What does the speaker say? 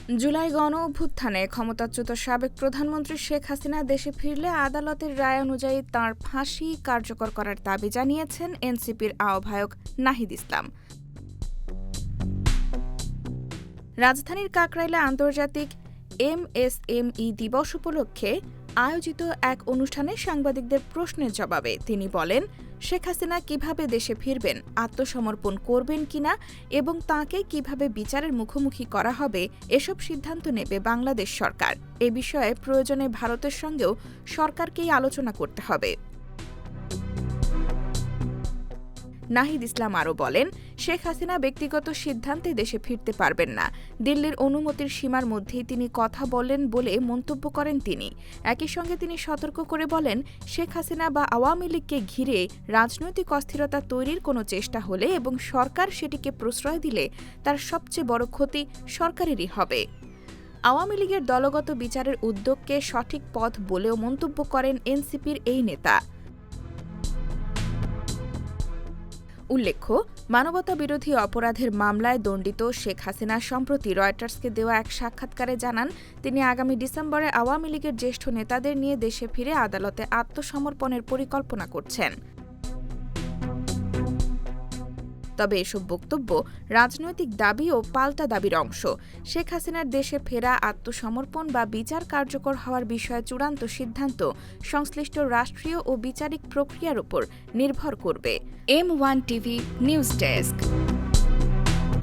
জুলাই গণঅভ্যুত্থানে ক্ষমতাচ্যুত সাবেক প্রধানমন্ত্রী শেখ হাসিনা দেশে ফিরলে আদালতের রায় অনুযায়ী তাঁর ফাঁসি কার্যকর করার দাবি জানিয়েছেন এনসিপির আহ্বায়ক নাহিদ ইসলাম। রাজধানীর কাকরাইলে আন্তর্জাতিক এমএসএমই দিবস উপলক্ষে আয়োজিত এক অনুষ্ঠানে সাংবাদিকদের প্রশ্নের জবাবে তিনি বলেন, শেখ হাসিনা কিভাবে দেশে ফিরবেন, আত্মসমর্পণ করবেন কিনা এবং তাঁকে কিভাবে বিচারের মুখোমুখি করা হবে এসব সিদ্ধান্ত নেবে বাংলাদেশ সরকার। এ বিষয়ে প্রয়োজনে ভারতের সঙ্গেও সরকারকেই আলোচনা করতে হবে। নাহিদ ইসলাম আরও বলেন, শেখ হাসিনা ব্যক্তিগত সিদ্ধান্তে দেশে ফিরতে পারবেন না। দিল্লির অনুমতির সীমার মধ্যেই তিনি কথা বলেন বলে মন্তব্য করেন তিনি। একই সঙ্গে তিনি সতর্ক করে বলেন, শেখ হাসিনা বা আওয়ামী লীগকে ঘিরে রাজনৈতিক অস্থিরতা তৈরির কোনো চেষ্টা হলে এবং সরকার সেটিকে প্রশ্রয় দিলে তার সবচেয়ে বড় ক্ষতি সরকারেরই হবে। আওয়ামী লীগের দলগত বিচারের উদ্যোগকে সঠিক পথ বলেও মন্তব্য করেন এনসিপির এই নেতা। উল্লেখ্য, মানবতাবিরোধী অপরাধের মামলায় দণ্ডিত শেখ হাসিনা সম্প্রতি রয়টার্সকে দেওয়া এক সাক্ষাৎকারে জানান, তিনি আগামী ডিসেম্বরে আওয়ামী লীগের জ্যেষ্ঠ নেতাদের নিয়ে দেশে ফিরে আদালতে আত্মসমর্পণের পরিকল্পনা করছেন। তবে এসব বক্তব্য রাজনৈতিক দাবি ও পাল্টা দাবির অংশ। শেখ হাসিনার দেশে ফেরা, আত্মসমর্পণ বা বিচার কার্যকর হওয়ার বিষয়ে চূড়ান্ত সিদ্ধান্ত সংশ্লিষ্ট রাষ্ট্রীয় ও বিচারিক প্রক্রিয়ার উপর নির্ভর করবে। M1 TV news desk.